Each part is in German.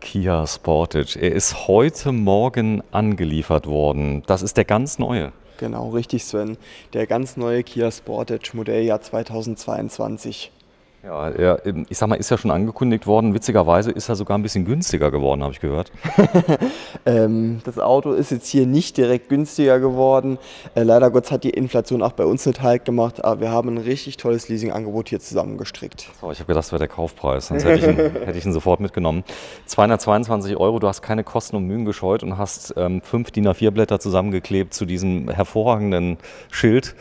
Kia Sportage. Er ist heute Morgen angeliefert worden. Das ist der ganz neue. Genau, richtig, Sven. Der ganz neue Kia Sportage Modelljahr 2022. Ja, ich sag mal, ist ja schon angekündigt worden. Witzigerweise ist er sogar ein bisschen günstiger geworden, habe ich gehört. Das Auto ist jetzt hier nicht direkt günstiger geworden. Leider Gottes hat die Inflation auch bei uns nicht Halt gemacht, aber wir haben ein richtig tolles Leasingangebot hier zusammengestrickt. So, ich habe gedacht, das wäre der Kaufpreis, sonst hätte ich ihn sofort mitgenommen. 222 Euro, du hast keine Kosten und Mühen gescheut und hast 5 DIN A4-Blätter zusammengeklebt zu diesem hervorragenden Schild.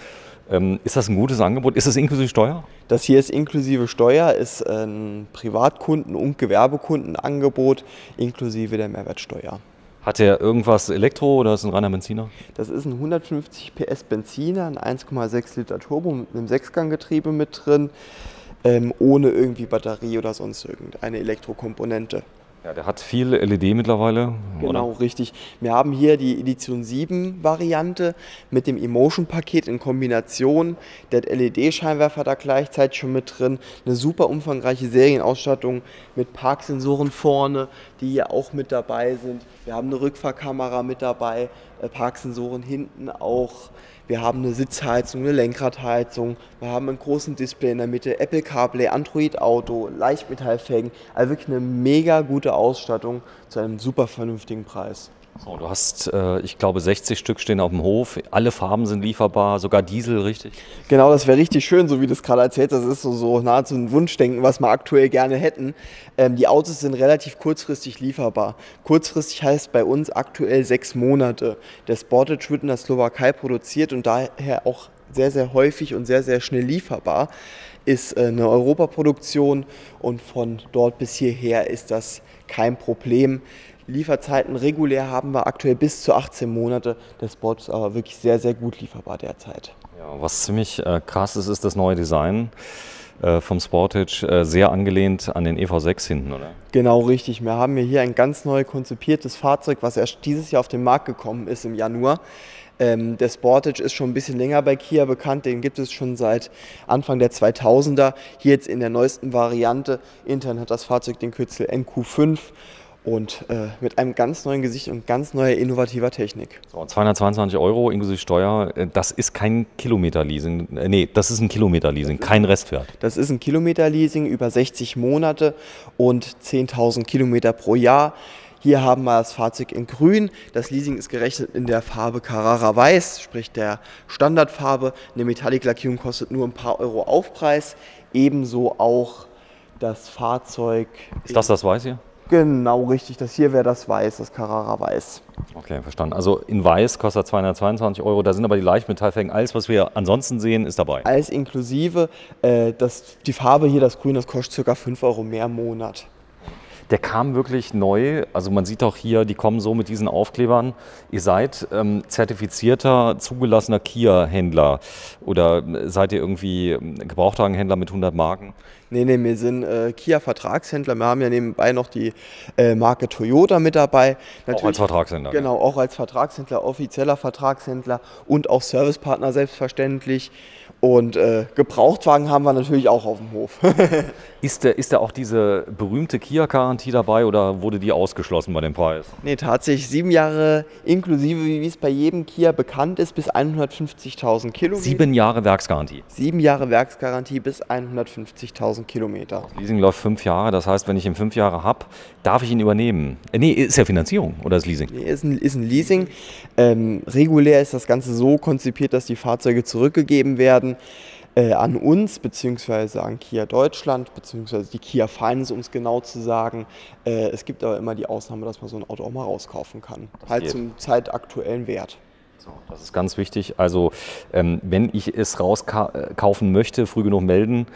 Ist das ein gutes Angebot? Ist das inklusive Steuer? Das hier ist inklusive Steuer, ist ein Privatkunden- und Gewerbekundenangebot inklusive der Mehrwertsteuer. Hat der irgendwas Elektro oder ist es ein reiner Benziner? Das ist ein 150 PS Benziner, ein 1,6 Liter Turbo mit einem Sechsganggetriebe mit drin, ohne irgendwie Batterie oder sonst irgendeine Elektrokomponente. Ja, der hat viel LED mittlerweile. Genau, oder? richtig. Wir haben hier die Edition 7 Variante mit dem Emotion-Paket in Kombination. Der LED-Scheinwerfer da gleichzeitig schon mit drin. Eine super umfangreiche Serienausstattung mit Parksensoren vorne, die hier auch mit dabei sind. Wir haben eine Rückfahrkamera mit dabei, Parksensoren hinten auch. Wir haben eine Sitzheizung, eine Lenkradheizung, wir haben einen großen Display in der Mitte, Apple CarPlay, Android Auto, Leichtmetallfelgen. Also wirklich eine mega gute Ausstattung zu einem super vernünftigen Preis. So, du hast, ich glaube, 60 Stück stehen auf dem Hof. Alle Farben sind lieferbar, sogar Diesel, richtig? Genau, das wäre richtig schön, so wie du es gerade erzählt hast. Das ist so nahezu ein Wunschdenken, was wir aktuell gerne hätten. Die Autos sind relativ kurzfristig lieferbar. Kurzfristig heißt bei uns aktuell 6 Monate. Der Sportage wird in der Slowakei produziert und daher auch sehr, sehr häufig und sehr, sehr schnell lieferbar. Ist eine Europaproduktion und von dort bis hierher ist das kein Problem. Lieferzeiten regulär haben wir aktuell bis zu 18 Monate. Der Sport ist aber wirklich sehr, sehr gut lieferbar derzeit. Ja, was ziemlich krass ist, ist das neue Design vom Sportage, sehr angelehnt an den EV6 hinten, oder? Genau, richtig. Wir haben hier ein ganz neu konzipiertes Fahrzeug, was erst dieses Jahr auf den Markt gekommen ist im Januar. Der Sportage ist schon ein bisschen länger bei Kia bekannt, den gibt es schon seit Anfang der 2000er. Hier jetzt in der neuesten Variante. Intern hat das Fahrzeug den Kürzel NQ5. Und mit einem ganz neuen Gesicht und ganz neuer innovativer Technik. So, 222 Euro inklusive Steuer, das ist kein Kilometerleasing. Nee, das ist ein Kilometerleasing, kein Restwert. Das ist ein Kilometerleasing über 60 Monate und 10.000 Kilometer pro Jahr. Hier haben wir das Fahrzeug in grün. Das Leasing ist gerechnet in der Farbe Carrara Weiß, sprich der Standardfarbe. Eine Metallic-Lackierung kostet nur ein paar Euro Aufpreis. Ebenso auch das Fahrzeug. Ist das Weiß hier? Genau, richtig. Das hier wäre das Weiß, das Carrara Weiß. Okay, verstanden. Also in Weiß kostet 222 Euro, da sind aber die Leichtmetallfelgen. Alles, was wir ansonsten sehen, ist dabei. Alles inklusive. Die Farbe hier, das Grün, das kostet ca. 5 Euro mehr im Monat. Der kam wirklich neu, also man sieht auch hier, die kommen so mit diesen Aufklebern. Ihr seid zertifizierter, zugelassener Kia-Händler oder seid ihr irgendwie Gebrauchtwagenhändler mit 100 Marken? Nee, wir sind Kia-Vertragshändler. Wir haben ja nebenbei noch die Marke Toyota mit dabei. Natürlich, auch als Vertragshändler? Genau, auch als Vertragshändler, offizieller Vertragshändler und auch Servicepartner selbstverständlich. Und Gebrauchtwagen haben wir natürlich auch auf dem Hof. Ist da auch diese berühmte Kia-Garantie dabei oder wurde die ausgeschlossen bei dem Preis? Nee, tatsächlich 7 Jahre inklusive, wie es bei jedem Kia bekannt ist, bis 150.000 Kilometer. 7 Jahre Werksgarantie? 7 Jahre Werksgarantie bis 150.000 Kilometer. Das Leasing läuft 5 Jahre, das heißt, wenn ich ihn 5 Jahre habe, darf ich ihn übernehmen? Nee, ist ja Finanzierung oder ist Leasing? Nee, ist ein Leasing. Regulär ist das Ganze so konzipiert, dass die Fahrzeuge zurückgegeben werden an uns, beziehungsweise an Kia Deutschland, beziehungsweise die Kia Finance, um es genau zu sagen. Es gibt aber immer die Ausnahme, dass man so ein Auto auch mal rauskaufen kann. Halt zum zeitaktuellen Wert. So, das ist ganz wichtig. Also wenn ich es rauskaufen möchte, früh genug melden,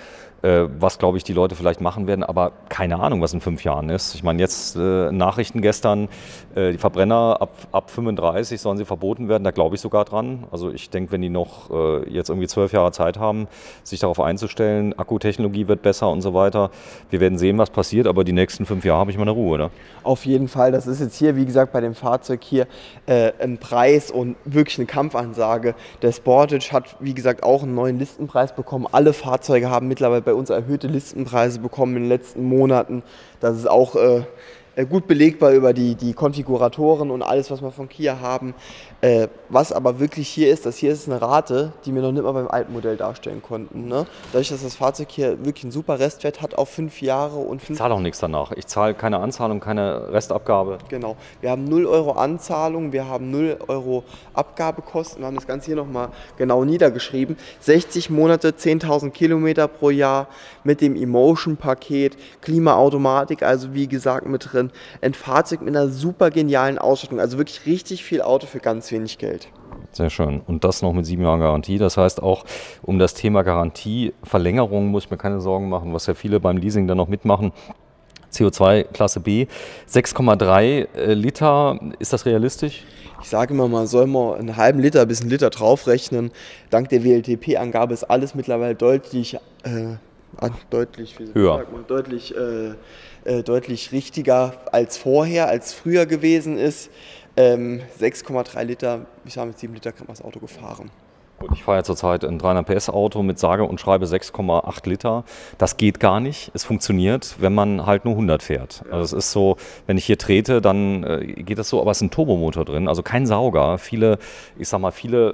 was, glaube ich, die Leute vielleicht machen werden, aber keine Ahnung, was in 5 Jahren ist. Ich meine, jetzt Nachrichten gestern, die Verbrenner ab 35 sollen sie verboten werden, da glaube ich sogar dran. Also ich denke, wenn die noch jetzt irgendwie 12 Jahre Zeit haben, sich darauf einzustellen, Akkutechnologie wird besser und so weiter. Wir werden sehen, was passiert, aber die nächsten 5 Jahre habe ich mal eine Ruhe, oder? Auf jeden Fall, das ist jetzt hier, wie gesagt, bei dem Fahrzeug hier ein Preis und wirklich eine Kampfansage. Der Sportage hat, wie gesagt, auch einen neuen Listenpreis bekommen. Alle Fahrzeuge haben mittlerweile bei uns erhöhte Listenpreise bekommen in den letzten Monaten. Das ist auch gut belegbar über die Konfiguratoren und alles, was wir von Kia haben. Was aber wirklich hier ist, das hier ist eine Rate, die wir noch nicht mal beim alten Modell darstellen konnten. Ne? Dadurch, dass das Fahrzeug hier wirklich einen super Restwert hat, auf 5 Jahre und 5. Ich zahle auch nichts danach. Ich zahle keine Anzahlung, keine Restabgabe. Genau. Wir haben 0 Euro Anzahlung, wir haben 0 Euro Abgabekosten. Wir haben das Ganze hier nochmal genau niedergeschrieben. 60 Monate, 10.000 Kilometer pro Jahr mit dem Emotion-Paket, Klimaautomatik, also wie gesagt mit drin. Ein Fahrzeug mit einer super genialen Ausstattung, also wirklich richtig viel Auto für ganz wenig Geld. Sehr schön. Und das noch mit 7 Jahren Garantie. Das heißt auch, um das Thema Garantieverlängerung muss ich mir keine Sorgen machen, was ja viele beim Leasing dann noch mitmachen. CO2 Klasse B, 6,3 Liter, ist das realistisch? Ich sage immer, man soll mal einen halben Liter bis einen Liter draufrechnen. Dank der WLTP-Angabe ist alles mittlerweile deutlich höher. Deutlich richtiger als vorher, als früher gewesen ist. 6,3 Liter, ich sage mit 7 Liter kann man das Auto gefahren. Gut, ich fahre ja zurzeit ein 300 PS Auto mit sage und schreibe 6,8 Liter. Das geht gar nicht. Es funktioniert, wenn man halt nur 100 fährt. Also es ist so, wenn ich hier trete, dann geht das so, aber es ist ein Turbomotor drin, also kein Sauger. Viele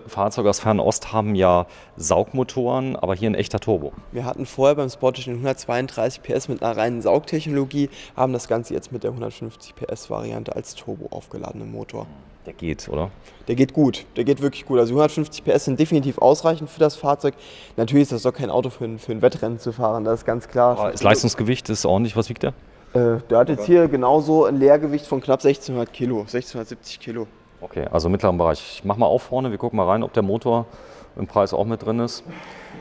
Fahrzeuge aus Fernost haben ja Saugmotoren, aber hier ein echter Turbo. Wir hatten vorher beim Sportage den 132 PS mit einer reinen Saugtechnologie, haben das Ganze jetzt mit der 150 PS Variante als Turbo aufgeladenen Motor. Der geht, oder? Der geht gut, der geht wirklich gut. Also 150 PS sind definitiv ausreichend für das Fahrzeug. Natürlich ist das doch kein Auto für ein Wettrennen zu fahren, das ist ganz klar. Aber das Leistungsgewicht ist ordentlich, was wiegt der? Der hat jetzt hier genauso ein Leergewicht von knapp 1600 Kilo, 1670 Kilo. Okay, also mittleren Bereich. Ich mach mal auf vorne, wir gucken mal rein, ob der Motor im Preis auch mit drin ist.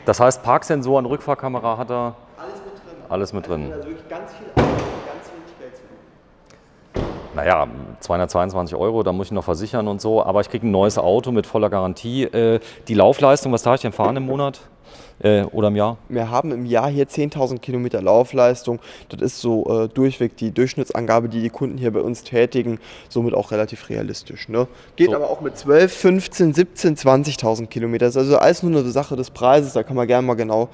Das heißt, Parksensoren, Rückfahrkamera hat er? Alles mit drin. Also wirklich ganz viel Auto, ganz wenig Geld zu tun. Naja, 222 Euro, da muss ich noch versichern und so, aber ich kriege ein neues Auto mit voller Garantie. Die Laufleistung, was darf ich denn fahren im Monat oder im Jahr? Wir haben im Jahr hier 10.000 Kilometer Laufleistung. Das ist so durchweg die Durchschnittsangabe, die die Kunden hier bei uns tätigen, somit auch relativ realistisch. Ne? Geht so. Aber auch mit 12, 15, 17, 20.000 Kilometer. Das ist also alles nur eine Sache des Preises, da kann man gerne mal genau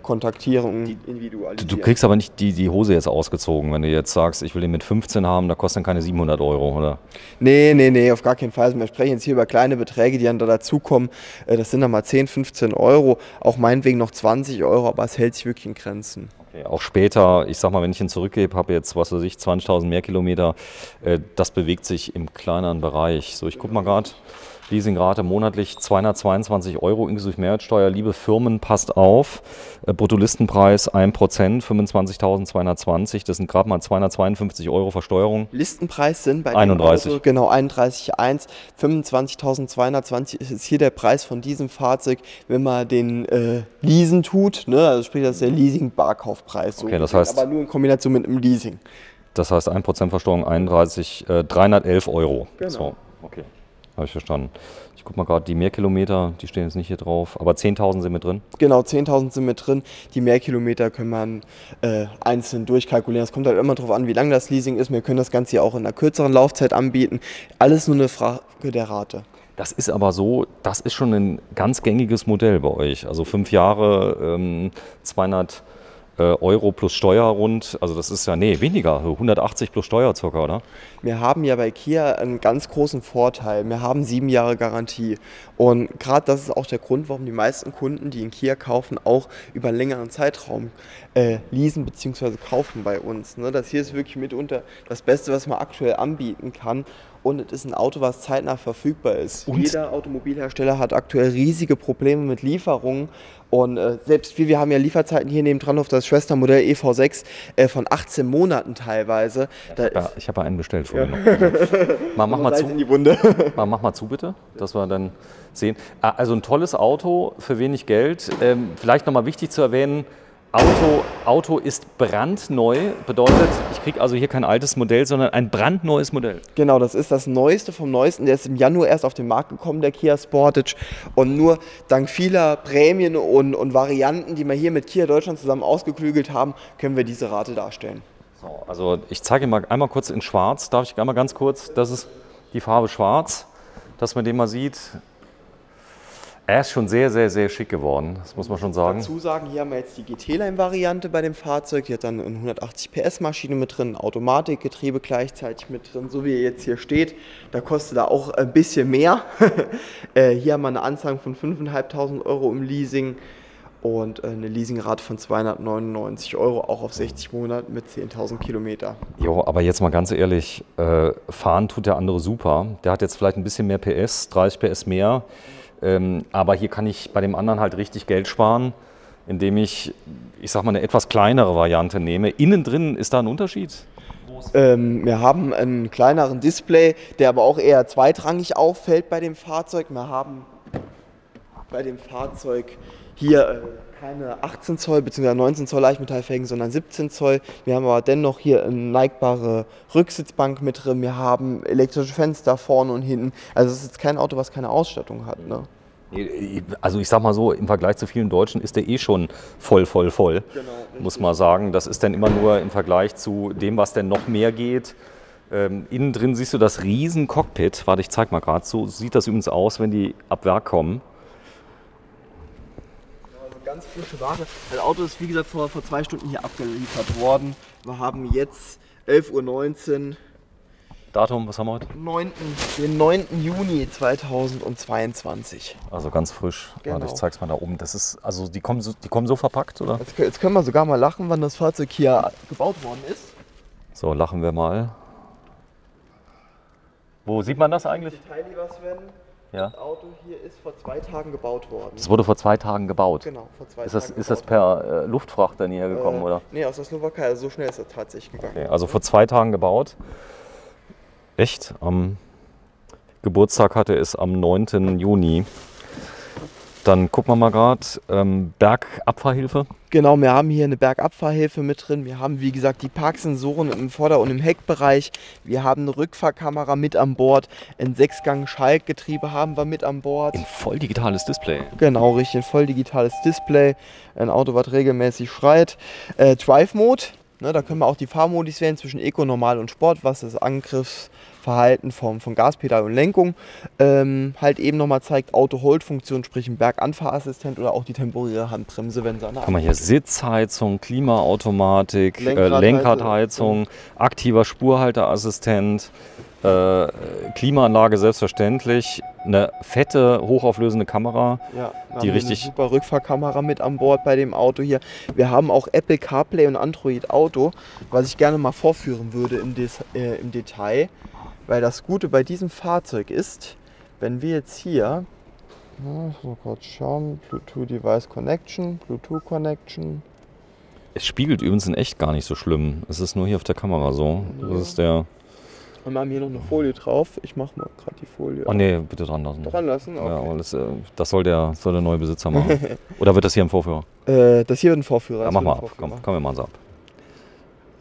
kontaktieren und individualisieren. Du kriegst aber nicht die Hose jetzt ausgezogen, wenn du jetzt sagst, ich will den mit 15 haben, da kostet dann keine 700 Euro, oder? Nee, auf gar keinen Fall. Also wir sprechen jetzt hier über kleine Beträge, die dann da dazukommen. Das sind dann mal 10, 15 Euro, auch meinetwegen noch 20 Euro, aber es hält sich wirklich in Grenzen. Okay, auch später, ich sag mal, wenn ich ihn zurückgebe, habe jetzt, was weiß ich, 20.000 mehr Kilometer, das bewegt sich im kleineren Bereich. So, ich gucke mal gerade, Leasingrate monatlich 222 Euro inklusive Mehrwertsteuer. Liebe Firmen, passt auf, Bruttolistenpreis 1%, 25.220, das sind gerade mal 252 Euro Versteuerung. Listenpreis sind bei 31. Dem Auto, genau, 31,1, 25.220 ist jetzt hier der Preis von diesem Fahrzeug, wenn man den Leasen tut, ne? Also sprich, das ist der Leasing-Barkaufpreis. So okay, das heißt, aber nur in Kombination mit einem Leasing. Das heißt 1% Versteuerung 311 Euro. Genau. So, okay. Habe ich verstanden. Ich gucke mal gerade, die Mehrkilometer, die stehen jetzt nicht hier drauf, aber 10.000 sind mit drin? Genau, 10.000 sind mit drin. Die Mehrkilometer können man einzeln durchkalkulieren. Es kommt halt immer darauf an, wie lang das Leasing ist. Wir können das Ganze ja auch in einer kürzeren Laufzeit anbieten. Alles nur eine Frage der Rate. Das ist aber so, das ist schon ein ganz gängiges Modell bei euch. Also 5 Jahre, 200 Euro plus Steuer rund, also das ist ja, weniger, 180 plus Steuer circa, oder? Wir haben ja bei Kia einen ganz großen Vorteil. Wir haben 7 Jahre Garantie. Und gerade das ist auch der Grund, warum die meisten Kunden, die einen Kia kaufen, auch über einen längeren Zeitraum leasen bzw. kaufen bei uns. Ne? Das hier ist wirklich mitunter das Beste, was man aktuell anbieten kann. Und es ist ein Auto, was zeitnah verfügbar ist. Und jeder Automobilhersteller hat aktuell riesige Probleme mit Lieferungen. Und selbst wir haben ja Lieferzeiten hier nebendran auf das Schwestermodell EV6 von 18 Monaten teilweise. Ich habe einen bestellt vorhin noch. Mach mal zu. In die Wunde. Mach mal zu, bitte, dass wir dann sehen. Also ein tolles Auto für wenig Geld. Vielleicht nochmal wichtig zu erwähnen, Auto ist brandneu, bedeutet, ich kriege also hier kein altes Modell, sondern ein brandneues Modell. Genau, das ist das Neueste vom Neuesten. Der ist im Januar erst auf den Markt gekommen, der Kia Sportage. Und nur dank vieler Prämien und Varianten, die wir hier mit Kia Deutschland zusammen ausgeklügelt haben, können wir diese Rate darstellen. So, also ich zeige Ihnen mal einmal kurz in schwarz. Darf ich einmal ganz kurz, das ist die Farbe schwarz, dass man den mal sieht. Er ist schon sehr, sehr, sehr schick geworden, das muss man schon sagen. Dazu sagen, hier haben wir jetzt die GT-Line-Variante bei dem Fahrzeug. Die hat dann eine 180 PS-Maschine mit drin, Automatikgetriebe gleichzeitig mit drin, so wie er jetzt hier steht. Da kostet er auch ein bisschen mehr. Hier haben wir eine Anzahlung von 5.500 € im Leasing und eine Leasingrate von 299 €, auch auf 60 Monate mit 10.000 Kilometer. Jo, aber jetzt mal ganz ehrlich, fahren tut der andere super. Der hat jetzt vielleicht ein bisschen mehr PS, 30 PS mehr. Aber hier kann ich bei dem anderen halt richtig Geld sparen, indem ich sag mal, eine etwas kleinere Variante nehme. Innen drin ist da ein Unterschied? Wir haben einen kleineren Display, der aber auch eher zweitrangig auffällt bei dem Fahrzeug. Wir haben bei dem Fahrzeug hier keine 18 Zoll bzw. 19 Zoll Leichtmetallfelgen, sondern 17 Zoll. Wir haben aber dennoch hier eine neigbare Rücksitzbank mit drin. Wir haben elektrische Fenster vorne und hinten. Also es ist jetzt kein Auto, was keine Ausstattung hat. Ne? Also ich sag mal so, im Vergleich zu vielen Deutschen ist der schon voll. Genau, muss man sagen. Das ist dann immer nur im Vergleich zu dem, was denn noch mehr geht. Innen drin siehst du das riesen Cockpit. Warte, ich zeig mal gerade. So sieht das übrigens aus, wenn die ab Werk kommen. Ganz frische Ware. Das Auto ist wie gesagt vor 2 Stunden hier abgeliefert worden. Wir haben jetzt 11:19 Uhr. Datum, was haben wir heute? Den 9. Juni 2022. Also ganz frisch. Genau. Warte, ich zeig's mal da oben. Das ist, also die kommen so verpackt, oder? Jetzt können wir sogar mal lachen, wann das Fahrzeug hier gebaut worden ist. So, lachen wir mal. Wo sieht man das eigentlich? Detail, lieber Sven. Ja. Das Auto hier ist vor 2 Tagen gebaut worden. Das wurde vor 2 Tagen gebaut. Genau, vor 2 Tagen. Ist das per Luftfracht dann hierher gekommen, oder? Nee, aus der Slowakei. Also so schnell ist das tatsächlich gegangen. Okay, also vor 2 Tagen gebaut. Echt? Am Geburtstag hatte es am 9. Juni. Dann gucken wir mal gerade, Bergabfahrhilfe. Genau, wir haben hier eine Bergabfahrhilfe mit drin. Wir haben, wie gesagt, die Parksensoren im Vorder- und im Heckbereich. Wir haben eine Rückfahrkamera mit an Bord. Ein 6-Gang-Schaltgetriebe haben wir mit an Bord. Ein voll digitales Display. Genau, richtig, ein voll digitales Display. Ein Auto, was regelmäßig schreit. Drive Mode. Ne, da können wir auch die Fahrmodis wählen zwischen Eco, Normal und Sport, was das Angriffsverhalten von Gaspedal und Lenkung halt eben nochmal zeigt. Auto-Hold-Funktion, sprich ein Berganfahrassistent oder auch die temporäre Handbremse, wenn sie an der Kann man hier Sitzheizung, Klimaautomatik, Lenkradheizung, Lenkradheizung, aktiver Spurhalteassistent, Klimaanlage selbstverständlich, eine fette, hochauflösende Kamera, Ja, die haben richtig... eine super Rückfahrkamera mit an Bord bei dem Auto hier. Wir haben auch Apple CarPlay und Android Auto, was ich gerne mal vorführen würde im Detail. Weil das Gute bei diesem Fahrzeug ist, wenn wir jetzt hier, so kurz schauen, Bluetooth Device Connection, Bluetooth Connection. Es spiegelt übrigens in echt gar nicht so schlimm. Es ist nur hier auf der Kamera so. Das ist der... Und wir haben hier noch eine Folie drauf. Ich mache mal gerade die Folie. Oh nee, bitte dran lassen. Dran lassen? Okay. Ja, aber das soll der neue Besitzer machen. Oder wird das hier ein Vorführer? Das hier wird ein Vorführer. Ja, mach mal ab. Komm, wir machen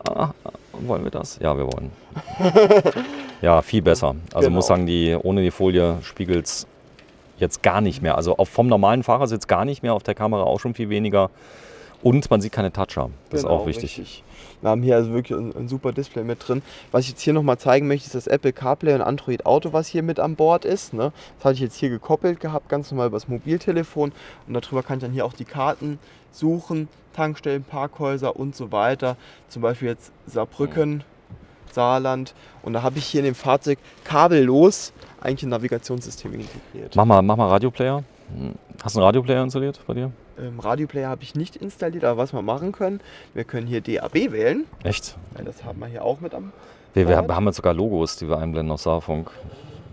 es ab. Wollen wir das? Ja, wir wollen. Ja, viel besser. Also Genau. muss sagen, ohne die Folie spiegelt es jetzt gar nicht mehr. Also vom normalen Fahrersitz gar nicht mehr, auf der Kamera auch schon viel weniger. Und man sieht keine Toucher. Das ist auch wichtig. Richtig. Wir haben hier also wirklich ein super Display mit drin. Was ich jetzt hier nochmal zeigen möchte, ist das Apple CarPlay und Android Auto, was hier mit an Bord ist. Ne? Das hatte ich jetzt hier gekoppelt gehabt, ganz normal über das Mobiltelefon. Und darüber kann ich dann hier auch die Karten suchen, Tankstellen, Parkhäuser und so weiter. Zum Beispiel jetzt Saarbrücken, Saarland. Und da habe ich hier in dem Fahrzeug kabellos eigentlich ein Navigationssystem integriert. Mach mal Radioplayer. Hast du einen Radioplayer installiert bei dir? Radioplayer habe ich nicht installiert, aber was wir machen können, wir können hier DAB wählen. Echt? Ja, das haben wir hier auch mit am Wir Bord. haben jetzt sogar Logos, die wir einblenden auf Saarfunk.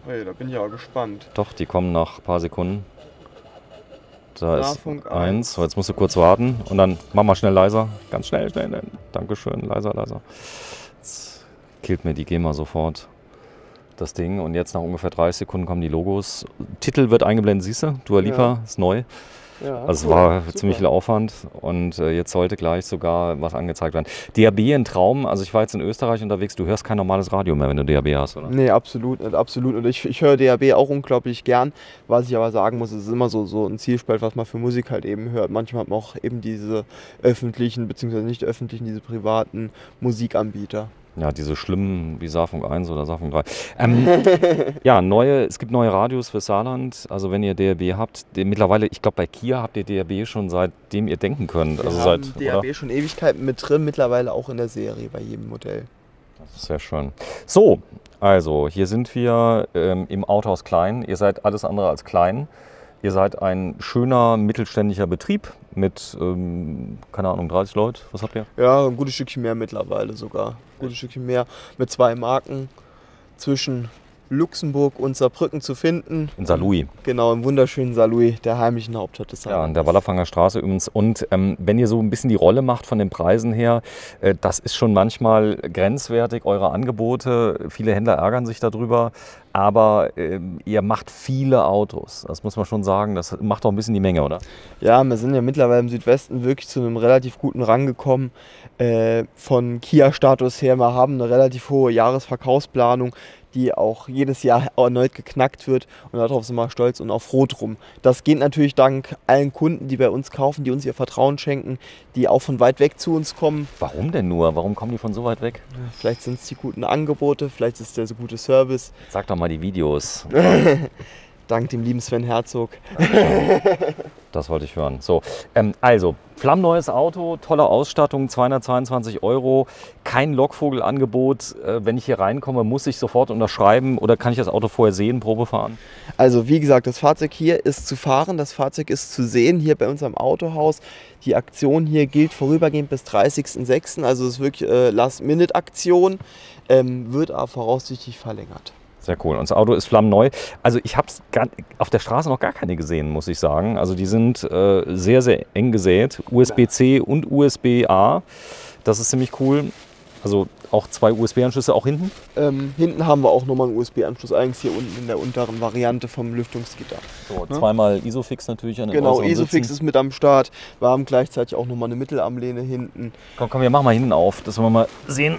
Hey, da bin ich aber gespannt. Doch, die kommen nach ein paar Sekunden. Da Saarfunk ist 1. So, jetzt musst du kurz warten und dann mach mal schnell leiser. Ganz schnell. Dankeschön, leiser. Jetzt killt mir die GEMA sofort das Ding und jetzt nach ungefähr 30 Sekunden kommen die Logos. Titel wird eingeblendet, siehst du? Dua Lipa ist neu. Ja, Also cool, es war super. ziemlich viel Aufwand und jetzt sollte gleich sogar was angezeigt werden. DAB ein Traum, also ich war jetzt in Österreich unterwegs, du hörst kein normales Radio mehr, wenn du DAB hast, oder? Nee, absolut. Und ich höre DAB auch unglaublich gern. Was ich aber sagen muss, es ist immer so ein Zielspalt, was man für Musik halt eben hört. Manchmal hat man auch eben diese öffentlichen, beziehungsweise nicht öffentlichen, diese privaten Musikanbieter. Ja, diese schlimmen wie Saarfunk 1 oder Saarfunk 3. Ja, es gibt neue Radios für Saarland. Also wenn ihr DAB habt, mittlerweile, ich glaube bei Kia habt ihr DAB schon seitdem ihr denken könnt. Also Wir seit, haben DAB oder? schon Ewigkeiten mit drin, mittlerweile auch in der Serie bei jedem Modell. Das ist sehr schön. So, also hier sind wir im Autohaus Klein. Ihr seid alles andere als klein. Ihr seid ein schöner mittelständischer Betrieb mit, keine Ahnung, 30 Leute. Was habt ihr? Ja, ein gutes Stückchen mehr mittlerweile sogar. Ein gutes Stückchen mehr mit 2 Marken zwischen Luxemburg und Saarbrücken zu finden. In Saarlouis. Genau, im wunderschönen Saarlouis, der heimischen Hauptstadt des Ja, Saarlandes. an der Wallerfanger Straße übrigens. Und wenn ihr so ein bisschen die Rolle macht von den Preisen her, das ist schon manchmal grenzwertig, eure Angebote. Viele Händler ärgern sich darüber. Aber ihr macht viele Autos. Das muss man schon sagen. Das macht auch ein bisschen die Menge, oder? Ja, wir sind ja mittlerweile im Südwesten wirklich zu einem relativ guten Rang gekommen. Von Kia-Status her, wir haben eine relativ hohe Jahresverkaufsplanung, die auch jedes Jahr erneut geknackt wird. Und darauf sind wir stolz und auch froh drum. Das geht natürlich dank allen Kunden, die bei uns kaufen, die uns ihr Vertrauen schenken, die auch von weit weg zu uns kommen. Warum denn nur? Warum kommen die von so weit weg? Vielleicht sind es die guten Angebote, vielleicht ist es der so gute Service. Sag doch mal die Videos. Dank dem lieben Sven Herzog. Das wollte ich hören. So, also, flammneues Auto, tolle Ausstattung, 222 €, kein Lockvogelangebot. Wenn ich hier reinkomme, muss ich sofort unterschreiben oder kann ich das Auto vorher sehen, Probe fahren? Also wie gesagt, das Fahrzeug hier ist zu fahren, das Fahrzeug ist zu sehen hier bei uns am Autohaus. Die Aktion hier gilt vorübergehend bis 30.06., also es ist wirklich Last-Minute-Aktion, wird aber voraussichtlich verlängert. Sehr cool. Und das Auto ist flammneu. Also ich habe auf der Straße noch gar keine gesehen, muss ich sagen. Also die sind sehr, sehr eng gesät. USB-C und USB-A. Das ist ziemlich cool. Also auch 2 USB-Anschlüsse, auch hinten? Hinten haben wir auch nochmal einen USB-Anschluss, eigentlich hier unten in der unteren Variante vom Lüftungsgitter. So, zweimal Isofix natürlich an den Genau, äußeren Isofix Sitzen. ist mit am Start. Wir haben gleichzeitig auch nochmal eine Mittelarmlehne hinten. Komm, wir machen mal hinten auf, dass wir mal sehen,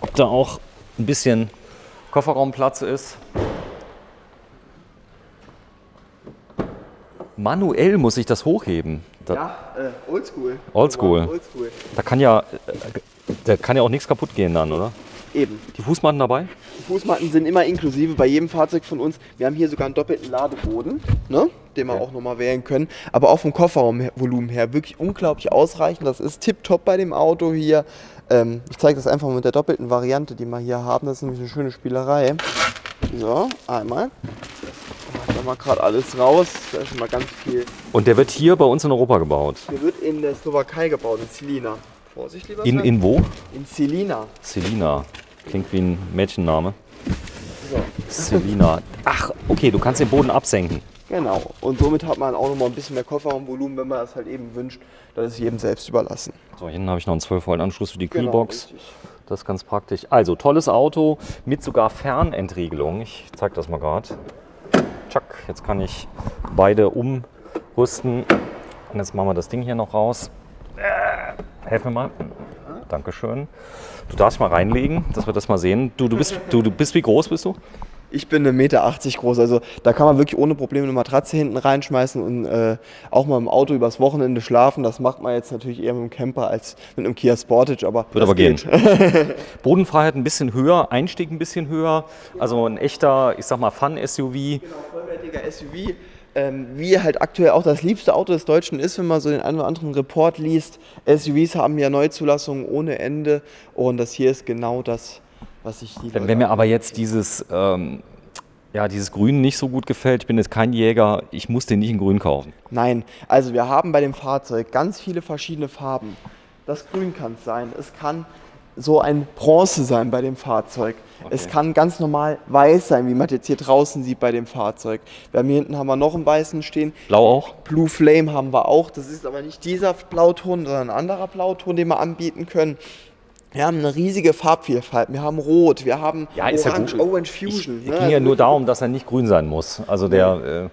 ob da auch ein bisschen Kofferraumplatz ist. Manuell muss ich das hochheben. Oldschool. Oldschool. Oldschool. Da kann ja auch nichts kaputt gehen dann, oder? Eben. Die Fußmatten dabei? Die Fußmatten sind immer inklusive bei jedem Fahrzeug von uns. Wir haben hier sogar einen doppelten Ladeboden, ne, den wir auch nochmal wählen können. Aber auch vom Kofferraumvolumen her wirklich unglaublich ausreichend. Das ist tipptopp bei dem Auto hier. Ich zeige das einfach mit der doppelten Variante, die wir hier haben. Das ist nämlich eine schöne Spielerei. So, einmal. Da mal gerade alles raus. Da ist schon mal ganz viel. Und der wird hier bei uns in Europa gebaut. Der wird in der Slowakei gebaut, in Celina. Vorsicht, lieber Sven. In wo? In Celina. Selina. Klingt wie ein Mädchenname. So. Selina. Ach, okay, du kannst den Boden absenken. Genau. Und somit hat man auch noch mal ein bisschen mehr Kofferraumvolumen, wenn man das halt eben wünscht. Das ist jedem selbst überlassen. So, hinten habe ich noch einen 12-Volt-Anschluss für die Genau, Kühlbox. richtig. Das ist ganz praktisch. Also, tolles Auto mit sogar Fernentriegelung. Ich zeige das mal gerade. Tschack, jetzt kann ich beide umrüsten. Und jetzt machen wir das Ding hier noch raus. Helf mir mal. Dankeschön. Du darfst mal reinlegen, dass wir das mal sehen. Du bist wie groß bist du? Ich bin 1,80 Meter groß, also da kann man wirklich ohne Probleme eine Matratze hinten reinschmeißen und auch mal im Auto übers Wochenende schlafen. Das macht man jetzt natürlich eher mit einem Camper als mit einem Kia Sportage, aber Wird aber gehen. Bodenfreiheit ein bisschen höher, Einstieg ein bisschen höher. Also ein echter, ich sag mal, Fun-SUV. Genau, vollwertiger SUV. Wie halt aktuell auch das liebste Auto des Deutschen ist, wenn man so den einen oder anderen Report liest. SUVs haben ja Neuzulassungen ohne Ende und das hier ist genau das, was ich die Wenn mir aber jetzt dieses Grün nicht so gut gefällt, ich bin jetzt kein Jäger, ich muss den nicht in Grün kaufen. Nein, also wir haben bei dem Fahrzeug ganz viele verschiedene Farben. Das Grün kann es sein, es kann so ein Bronze sein bei dem Fahrzeug. Okay. Es kann ganz normal weiß sein, wie man jetzt hier draußen sieht bei dem Fahrzeug. Hier hinten haben wir noch einen weißen stehen. Blau auch? Blue Flame haben wir auch. Das ist aber nicht dieser Blauton, sondern ein anderer Blauton, den wir anbieten können. Wir haben eine riesige Farbvielfalt. Wir haben Rot, wir haben Orange, Orange Fusion. Es ging ja nur darum, dass er nicht grün sein muss. Also der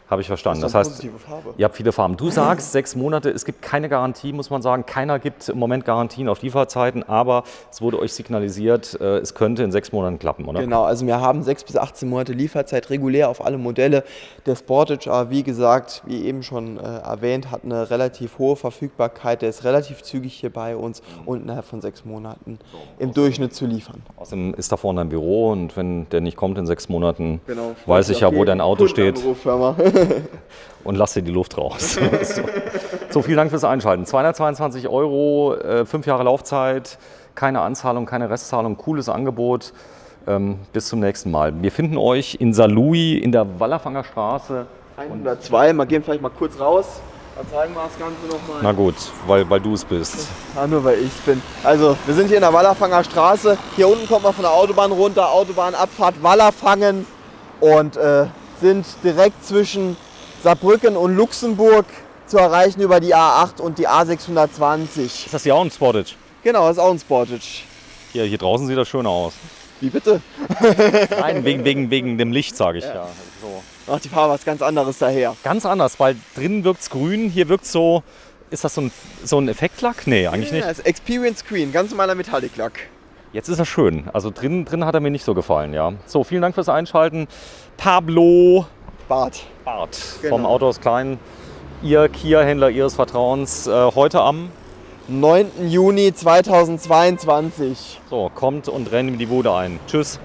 Habe ich verstanden. Das Das ist doch heißt, eine positive Farbe. ihr habt viele Farben. Du sagst 6 Monate, es gibt keine Garantie, muss man sagen. Keiner gibt im Moment Garantien auf Lieferzeiten, aber es wurde euch signalisiert, es könnte in 6 Monaten klappen, oder? Genau, also wir haben 6 bis 18 Monate Lieferzeit regulär auf alle Modelle. Der Sportage, aber wie gesagt, wie eben schon erwähnt, hat eine relativ hohe Verfügbarkeit. Der ist relativ zügig hier bei uns und innerhalb von 6 Monaten im Durchschnitt zu liefern. Außerdem ist da vorne ein Büro und wenn der nicht kommt in 6 Monaten, Genau. weiß ich ja, wo dein Auto steht Kundenanruf, und lass dir die Luft raus. So, vielen Dank fürs Einschalten. 222 €, 5 Jahre Laufzeit, keine Anzahlung, keine Restzahlung, cooles Angebot. Bis zum nächsten Mal. Wir finden euch in Saarlouis in der Wallerfanger Straße. 102, wir gehen vielleicht mal kurz raus. Dann zeigen wir das Ganze nochmal. Na gut, weil du es bist. Ja, nur weil ich bin. Also, wir sind hier in der Wallerfanger Straße. Hier unten kommt man von der Autobahn runter, Autobahnabfahrt Wallerfangen und sind direkt zwischen Saarbrücken und Luxemburg zu erreichen über die A8 und die A620. Ist das ja auch ein Sportage? Genau, das ist auch ein Sportage. Hier draußen sieht das schöner aus. Wie bitte? Nein, wegen dem Licht, sage ich ja. So. Ach, die Farbe ist ganz anderes daher. Ganz anders, weil drinnen wirkt es grün, hier wirkt es so. Ist das so ein Effektlack? Nee, eigentlich nicht. Ja, das ist Experience Green, ganz normaler Metallic-Lack. Jetzt ist er schön. Also drin hat er mir nicht so gefallen, ja. So, vielen Dank fürs Einschalten. Pablo Bart. Genau. vom Autohaus Klein. Ihr Kia-Händler Ihres Vertrauens. Heute am 9. Juni 2022. So, kommt und rennt in die Bude ein. Tschüss.